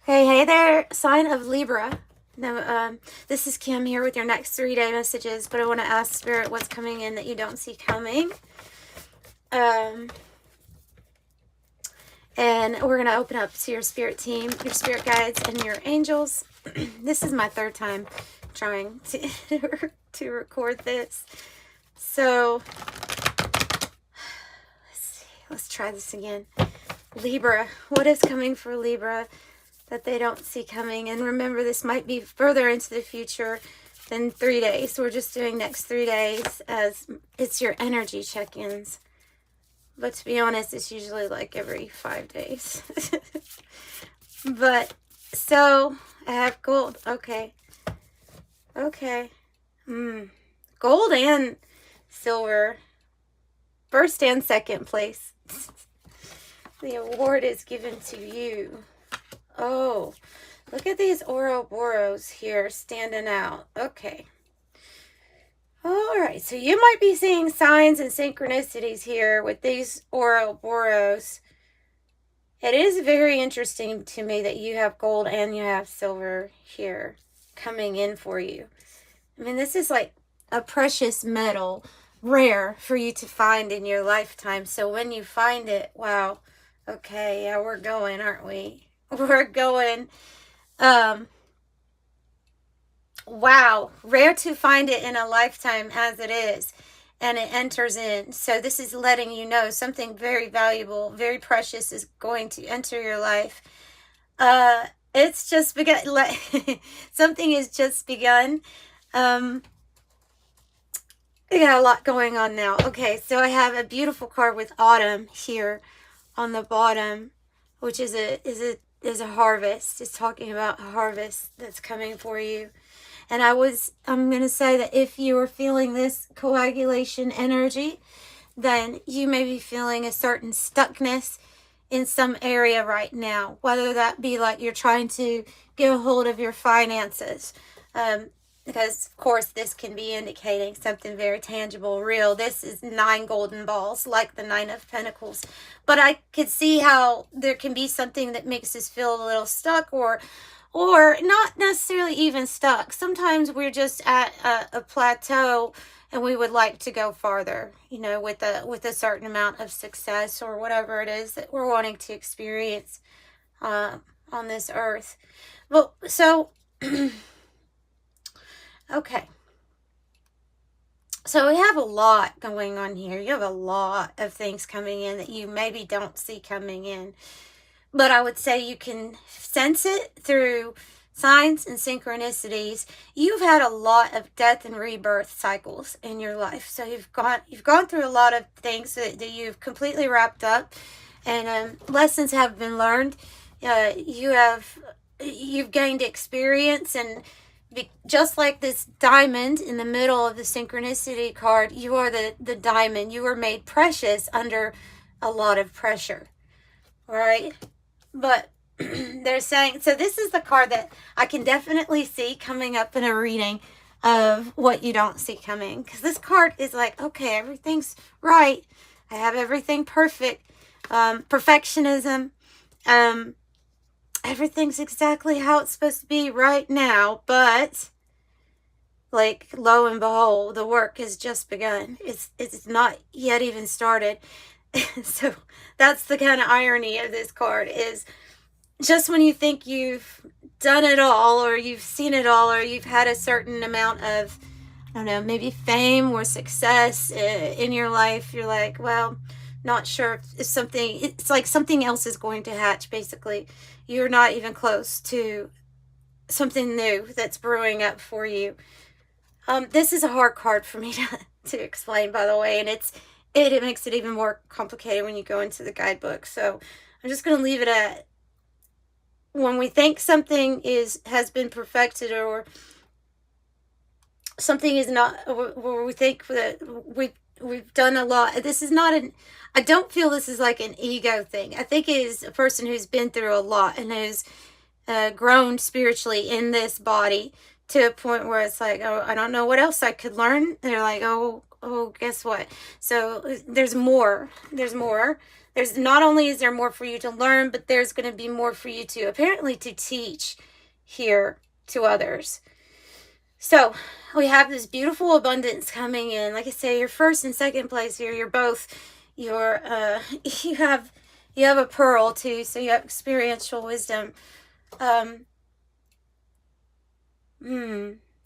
Hey there, sign of Libra. Now, this is Kim here with your next 3-day messages, but I want to ask Spirit what's coming in that you don't see coming. And we're going to open up to your spirit team, your spirit guides, and your angels. This is my third time trying to record this. So, let's try this again. Libra, what is coming for Libra that they don't see coming? And remember, this might be further into the future than 3 days. We're just doing next 3 days as it's your energy check-ins. But to be honest, it's usually like every 5 days. But, so, I have gold. Okay. Gold and silver. First and second place. The award is given to you. Oh, look at these Ouroboros here standing out. Okay. All right, so you might be seeing signs and synchronicities here with these Ouroboros. It is very interesting to me that you have gold and you have silver here coming in for you. I mean, this is like a precious metal, rare for you to find in your lifetime. So when you find it, wow. Okay, yeah, we're going, aren't we? We're going. Wow, rare to find it in a lifetime as it is, and it enters in. So this is letting you know something very valuable, very precious is going to enter your life. It's just begun. Something has just begun. We got a lot going on now. Okay, so I have a beautiful card with autumn here on the bottom, which is a harvest. It's talking about a harvest that's coming for you. And I'm going to say that if you are feeling this coagulation energy, then you may be feeling a certain stuckness in some area right now, whether that be like you're trying to get a hold of your finances. Because, of course, this can be indicating something very tangible, real. This is 9 golden balls, like the 9 of Pentacles. But I could see how there can be something that makes us feel a little stuck or not necessarily even stuck. Sometimes we're just at a plateau and we would like to go farther, you know, with a certain amount of success or whatever it is that we're wanting to experience on this earth. Well, so... Okay, so we have a lot going on here. You have a lot of things coming in that you maybe don't see coming in. But I would say you can sense it through signs and synchronicities. You've had a lot of death and rebirth cycles in your life. So you've gone through a lot of things that you've completely wrapped up. And lessons have been learned. You've gained experience, and just like this diamond in the middle of the synchronicity card, you are the diamond. You were made precious under a lot of pressure, right? But they're saying, so this is the card that I can definitely see coming up in a reading of what you don't see coming. Because this card is like, okay, everything's right. I have everything perfect. Perfectionism. Everything's exactly how it's supposed to be right now, but like, lo and behold, the work has just begun. It's not yet even started. So that's the kind of irony of this card, is just when you think you've done it all, or you've seen it all, or you've had a certain amount of, I don't know, maybe fame or success in your life, you're like, well, not sure if something, it's like something else is going to hatch, basically. You're not even close to something new that's brewing up for you. This is a hard card for me to explain, by the way, and it makes it even more complicated when you go into the guidebook. So I'm just going to leave it at, when we think something has been perfected, or something is not, or we think that we've done a lot. This is not I don't feel this is like an ego thing. I think it is a person who's been through a lot and has grown spiritually in this body to a point where it's like, oh, I don't know what else I could learn. They're like, oh, guess what? So there's more. There's there's not only is there more for you to learn, but there's going to be more for you to apparently to teach here to others. So we have this beautiful abundance coming in. Like I say, you're first and second place here. You're both, you're, you have a pearl too. So you have experiential wisdom.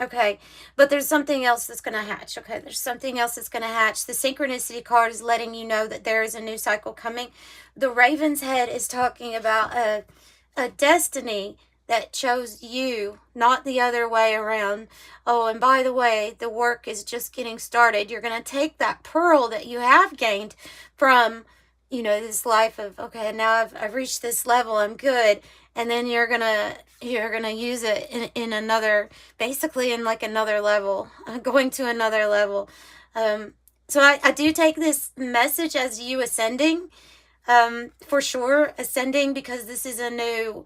Okay. But there's something else that's going to hatch. Okay. There's something else that's going to hatch. The synchronicity card is letting you know that there is a new cycle coming. The Raven's head is talking about a destiny that chose you, not the other way around. Oh, and by the way, the work is just getting started. You're going to take that pearl that you have gained from, you know, this life of, okay, now I've reached this level, I'm good. And then you're going to use it in another, basically in like another level, going to another level. So I do take this message as you ascending, for sure, ascending, because this is a new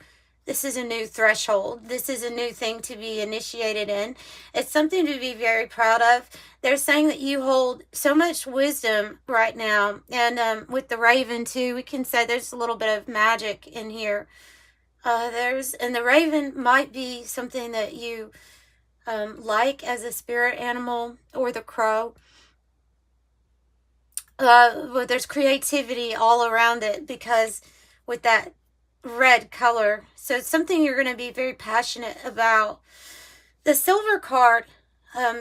threshold. This is a new thing to be initiated in. It's something to be very proud of. They're saying that you hold so much wisdom right now. And with the Raven too, we can say there's a little bit of magic in here. And the Raven might be something that you like as a spirit animal, or the crow. But there's creativity all around it, because with that red color, so it's something you're going to be very passionate about. The silver card,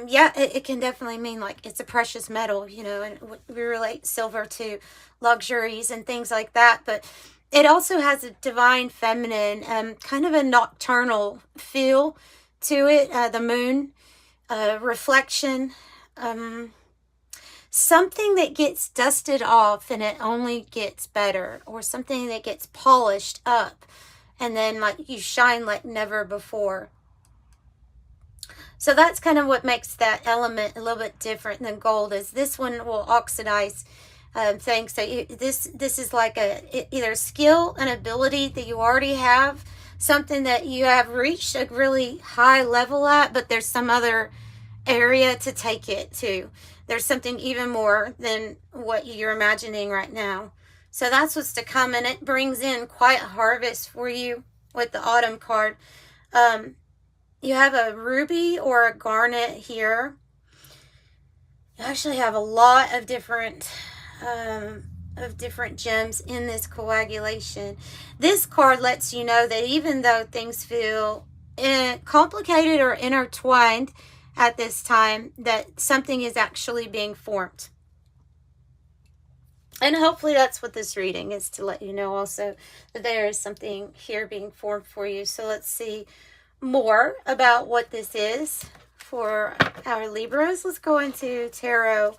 yeah, it can definitely mean like it's a precious metal, you know, and we relate silver to luxuries and things like that, but it also has a divine feminine, kind of a nocturnal feel to it. The moon, reflection, something that gets dusted off and it only gets better, or something that gets polished up and then like you shine like never before. So that's kind of what makes that element a little bit different than gold, is this one will oxidize things. So this is like either skill and ability that you already have, something that you have reached a really high level at, but there's some other area to take it to. There's something even more than what you're imagining right now. So that's what's to come, and it brings in quite a harvest for you with the autumn card. You have a ruby or a garnet here. You actually have a lot of different gems in this coagulation. This card lets you know that even though things feel complicated or intertwined at this time, that something is actually being formed. And hopefully that's what this reading is, to let you know also that there is something here being formed for you. So let's see more about what this is for our Libras. Let's go into tarot.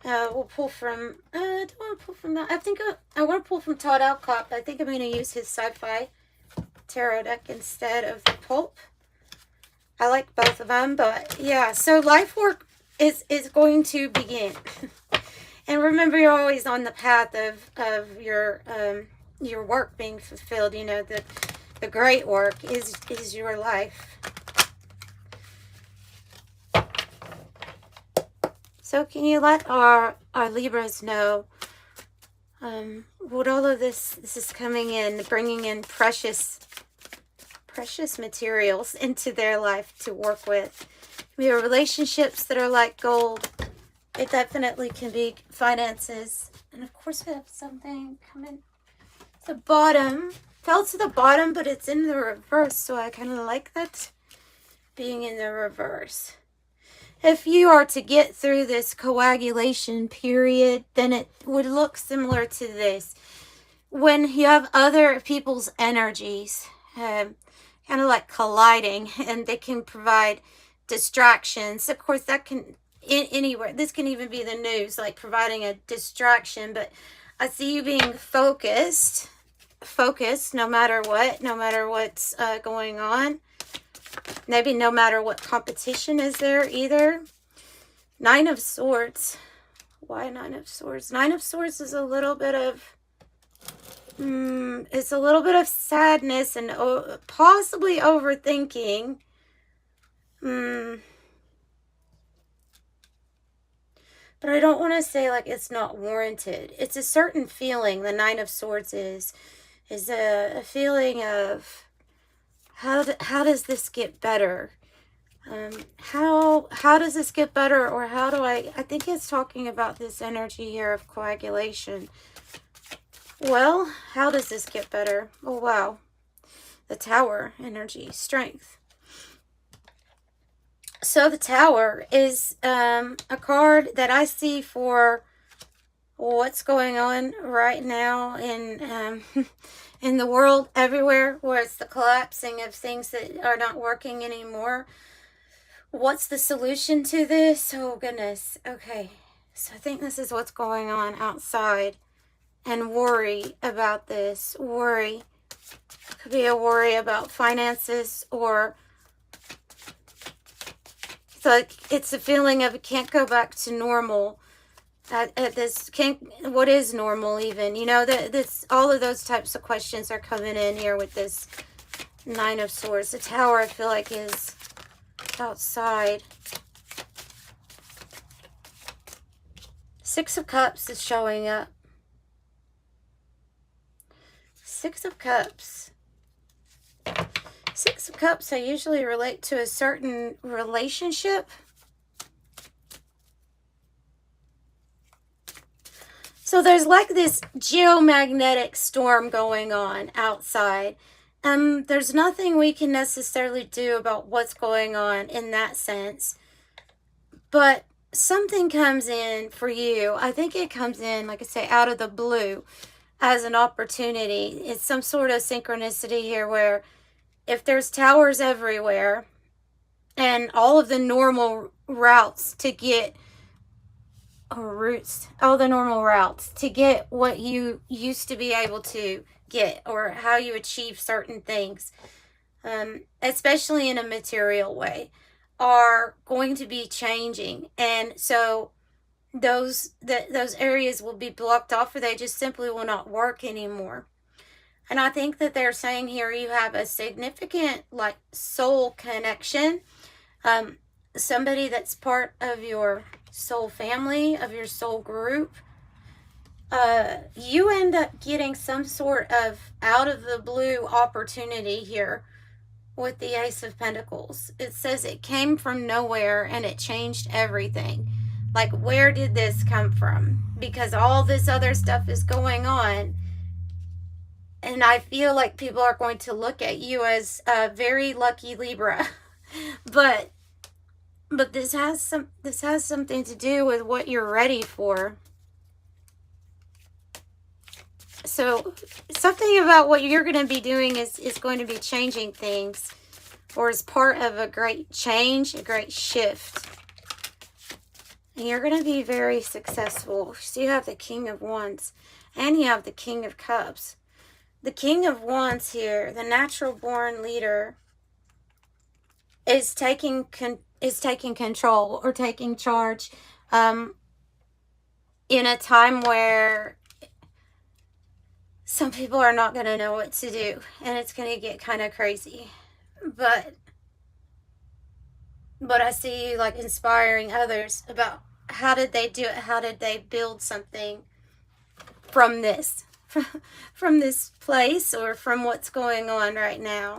We'll pull from, I don't want to pull from that. I think I want to pull from Todd Alcott, but I think I'm going to use his sci-fi tarot deck instead of the pulp. I like both of them, but yeah, so life work is going to begin. And remember, you're always on the path of your work being fulfilled. You know, the great work is your life. So can you let our Libras know what all of this is coming in, bringing in precious materials into their life to work with. We have relationships that are like gold. It definitely can be finances. And of course we have something coming to the bottom. Fell to the bottom, but it's in the reverse, so I kind of like that being in the reverse. If you are to get through this coagulation period, then it would look similar to this. When you have other people's energies kind of like colliding, and they can provide distractions. Of course, that can anywhere. This can even be the news, like providing a distraction. But I see you being focused no matter what's going on. Maybe no matter what competition is there either. Nine of Swords. Why Nine of Swords? Nine of Swords is a little bit of it's a little bit of sadness and possibly overthinking. but I don't want to say like it's not warranted. It's a certain feeling. The Nine of Swords is a feeling of how does this get better? How does this get better, or how do I think it's talking about this energy here of coagulation. Well, how does this get better? Oh wow, the Tower energy, strength. So the Tower is a card that I see for what's going on right now in in the world everywhere, where it's the collapsing of things that are not working anymore. What's the solution to this? Oh goodness. Okay, so I think this is what's going on outside, and worry about this. Worry. Could be a worry about finances, or so it's a feeling of it can't go back to normal. At this, what is normal even? You know, this, all of those types of questions are coming in here with this Nine of Swords. The Tower, I feel like, is outside. Six of Cups is showing up. Six of Cups. Six of Cups I usually relate to a certain relationship. So there's like this geomagnetic storm going on outside. There's nothing we can necessarily do about what's going on in that sense. But something comes in for you. I think it comes in, like I say, out of the blue as an opportunity. It's some sort of synchronicity here where if there's towers everywhere and all of the normal routes to get all the normal routes to get what you used to be able to get, or how you achieve certain things, especially in a material way, are going to be changing. And so those areas will be blocked off, or they just simply will not work anymore. And I think that they're saying here you have a significant like soul connection, somebody that's part of your soul family, of your soul group. You end up getting some sort of out of the blue opportunity here with the Ace of Pentacles. It says it came from nowhere and it changed everything. Like, where did this come from? Because all this other stuff is going on. And I feel like people are going to look at you as a very lucky Libra. but this has something to do with what you're ready for. So something about what you're going to be doing is going to be changing things, or is part of a great change, a great shift. And you're going to be very successful. So you have the King of Wands and you have the King of Cups. The King of Wands here, the natural born leader, is taking control or taking charge in a time where some people are not going to know what to do, and it's going to get kind of crazy. But I see you like inspiring others about how did they do it? How did they build something from this place, or from what's going on right now?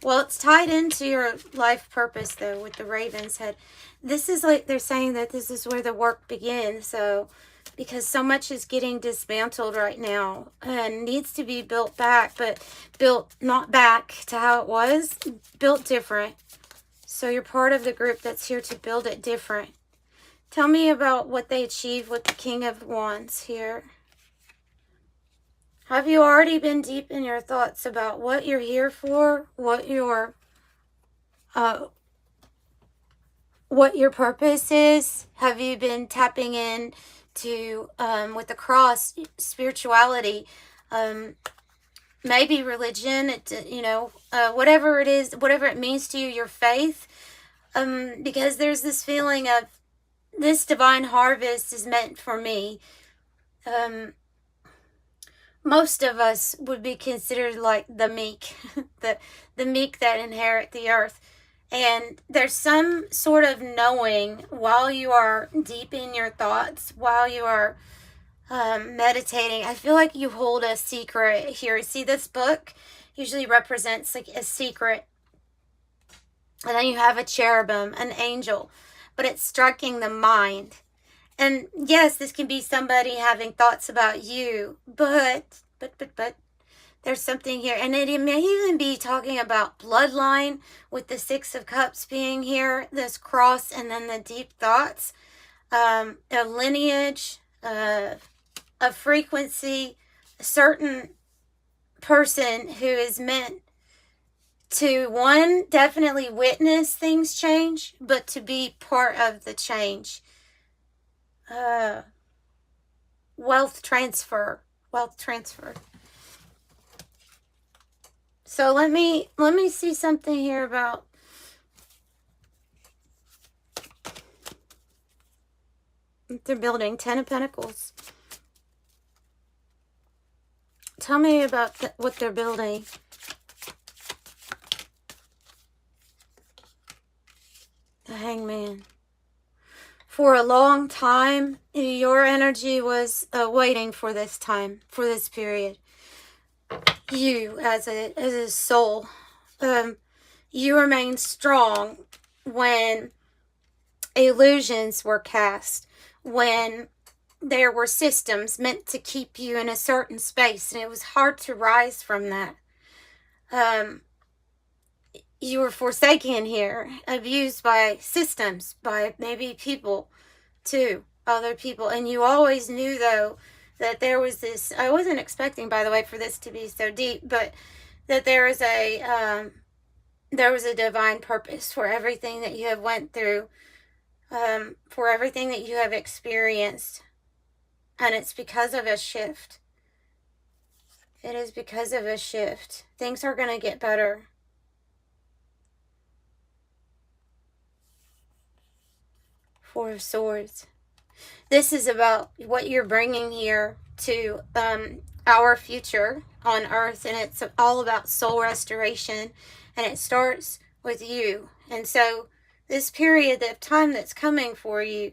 Well, it's tied into your life purpose, though, with the raven's head. This is like they're saying that this is where the work begins. So, because so much is getting dismantled right now and needs to be built back, but built not back to how it was, built different. So you're part of the group that's here to build it different. Tell me about what they achieved with the King of Wands here. Have you already been deep in your thoughts about what you're here for, what your purpose is? Have you been tapping in to, with the cross, spirituality, maybe religion, whatever it is, whatever it means to you, your faith? Because there's this feeling of this divine harvest is meant for me. Most of us would be considered like the meek, the meek that inherit the earth. And there's some sort of knowing while you are deep in your thoughts, while you are meditating. I feel like you hold a secret here. See, this book usually represents like a secret. And then you have a cherubim, an angel, but it's striking the mind. And yes, this can be somebody having thoughts about you, but there's something here. And it may even be talking about bloodline with the Six of Cups being here, this cross, and then the deep thoughts, a lineage, a frequency, a certain person who is meant to, one, definitely witness things change, but to be part of the change. Wealth transfer. So let me see something here about they're building. 10 of Pentacles. Tell me about what they're building. The Hangman. For a long time, your energy was waiting for this time, for this period. You, as a soul, you remained strong when illusions were cast, when there were systems meant to keep you in a certain space, and it was hard to rise from that. You were forsaken here, abused by systems, by maybe people too, other people. And you always knew, though, that there was this, I wasn't expecting, by the way, for this to be so deep, but that there was a divine purpose for everything that you have went through, for everything that you have experienced. And it's because of a shift. It is because of a shift. Things are going to get better. Four of Swords. This is about what you're bringing here to our future on Earth, and it's all about soul restoration, and it starts with you. And so this period of time that's coming for you,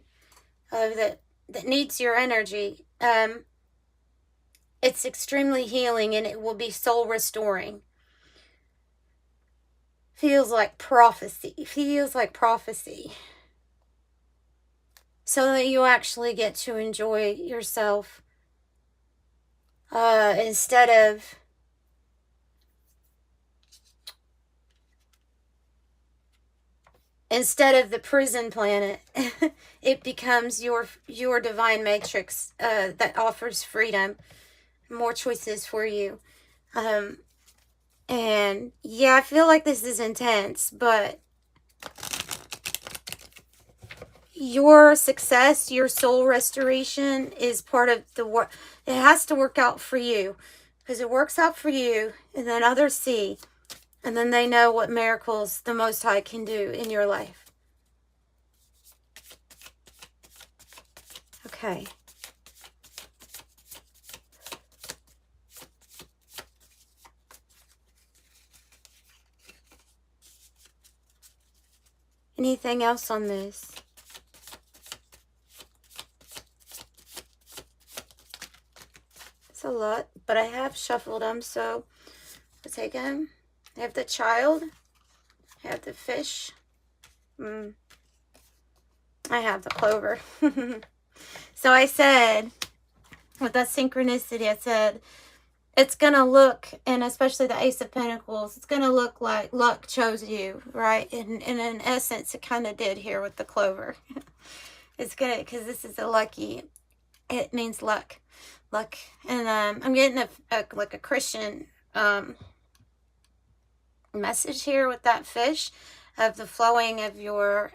that needs your energy, it's extremely healing, and it will be soul restoring. Feels like prophecy. So that you actually get to enjoy yourself, instead of the prison planet. It becomes your divine matrix that offers freedom, more choices for you. And yeah, I feel like this is intense, but your success, your soul restoration is part of the work. It has to work out for you, because it works out for you, and then others see, and then they know what miracles the Most High can do in your life. Okay. Anything else on this? It's a lot, but I have shuffled them, so I'll take them. I have the Child. I have the Fish. I have the Clover. So I said, with that synchronicity, I said, it's going to look, and especially the Ace of Pentacles, it's going to look like luck chose you, right? And in essence, it kind of did here with the Clover. It's going to, because this is a lucky, it means luck. And I'm getting a Christian message here with that Fish, of the flowing of your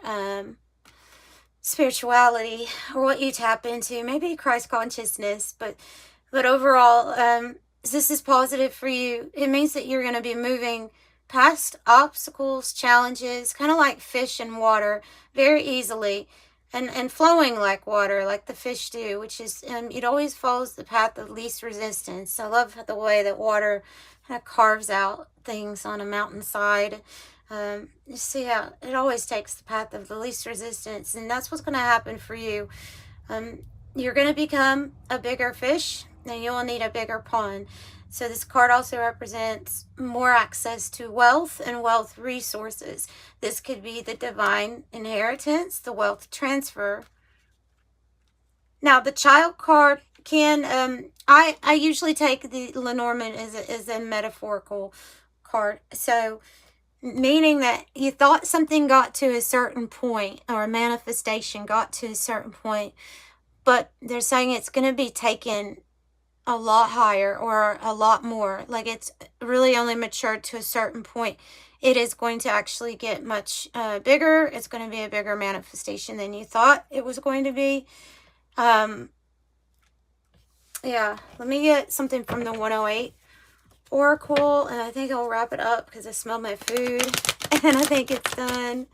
spirituality, or what you tap into, maybe Christ consciousness, but overall, this is positive for you. It means that you're going to be moving past obstacles, challenges, kind of like fish in water, very easily, and flowing like water, like the fish do, which is, it always follows the path of least resistance. I love the way that water kind of carves out things on a mountainside. See how it always takes the path of the least resistance, and that's what's going to happen for you. You're going to become a bigger fish, and you'll need a bigger pond. So this card also represents more access to wealth and wealth resources. This could be the divine inheritance, the wealth transfer. Now, the child card can, I usually take the Lenormand as a metaphorical card. So, meaning that you thought something got to a certain point, or a manifestation got to a certain point, but they're saying it's going to be taken a lot higher or a lot more. Like, it's really only matured to a certain point. It is going to actually get much bigger. It's going to be a bigger manifestation than you thought it was going to be. Yeah, let me get something from the 108 Oracle, and I think I'll wrap it up because I smell my food and I think it's done.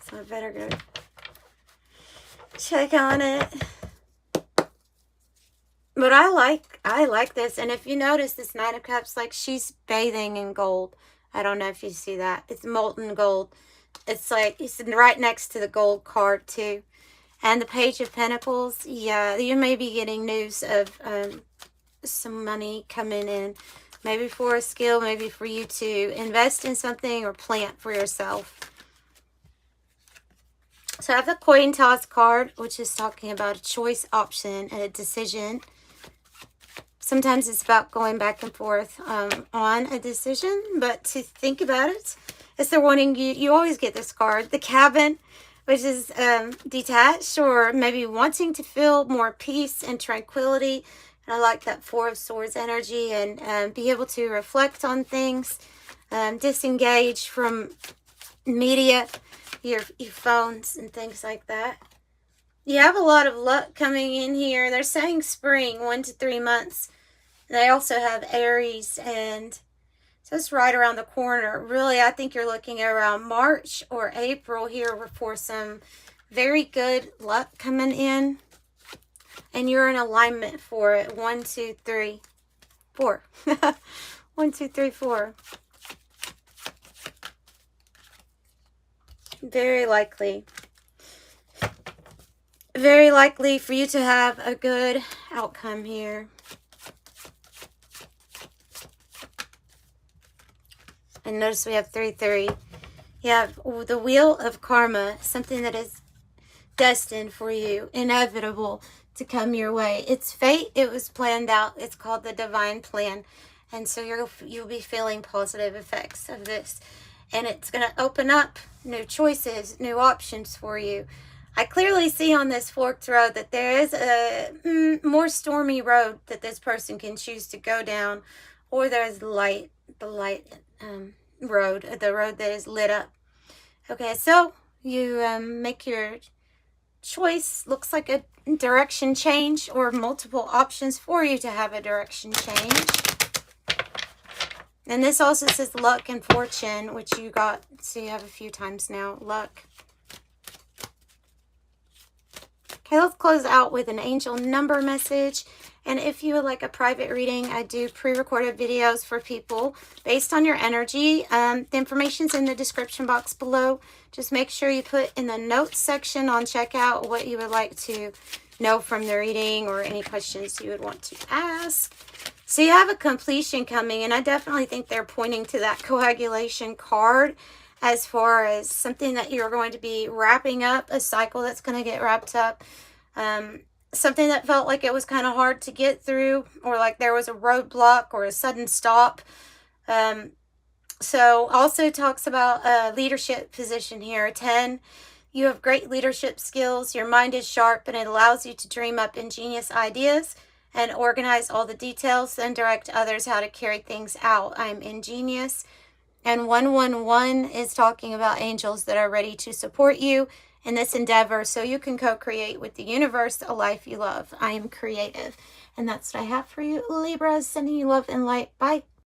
So I better go check on it. But I like this, and if you notice, this Nine of Cups, like, she's bathing in gold. I don't know if you see that. It's molten gold. It's like, it's right next to the gold card too. And the Page of Pentacles, yeah, you may be getting news of some money coming in. Maybe for a skill, maybe for you to invest in something or plant for yourself. So I have the Coin Toss card, which is talking about a choice option and a decision. Sometimes it's about going back and forth on a decision, but to think about it, as they're wanting you, you always get this card, the Cabin, which is detached or maybe wanting to feel more peace and tranquility. And I like that Four of Swords energy, and be able to reflect on things, disengage from media, your phones and things like that. You have a lot of luck coming in here. They're saying spring, 1 to 3 months. They also have Aries, and so it's right around the corner. Really, I think you're looking at around March or April here for some very good luck coming in. And you're in alignment for it. 1, 2, 3, 4. 1, 2, 3, 4. Very likely. Very likely for you to have a good outcome here. And notice we have 3, 3. You have the Wheel of Karma, something that is destined for you, inevitable to come your way. It's fate. It was planned out. It's called the divine plan. And so you'll be feeling positive effects of this. And it's going to open up new choices, new options for you. I clearly see on this forked road that there is a more stormy road that this person can choose to go down. Or there's the light road, the road that is lit up. Okay, so you make your choice. Looks like a direction change or multiple options for you to have a direction change. And this also says luck and fortune, which you got, so you have a few times now, luck. Okay, let's close out with an angel number message. And if you would like a private reading, I do pre-recorded videos for people based on your energy. The information's in the description box below. Just make sure you put in the notes section on checkout what you would like to know from the reading or any questions you would want to ask. So you have a completion coming, and I definitely think they're pointing to that coagulation card as far as something that you're going to be wrapping up, a cycle that's going to get wrapped up. Something that felt like it was kind of hard to get through, or like there was a roadblock or a sudden stop. So also talks about a leadership position here. 10, you have great leadership skills. Your mind is sharp, and it allows you to dream up ingenious ideas and organize all the details and direct others how to carry things out. I'm ingenious. And 111 is talking about angels that are ready to support you in this endeavor so you can co-create with the universe a life you love. I am creative. And that's what I have for you, Libra. Sending you love and light. Bye.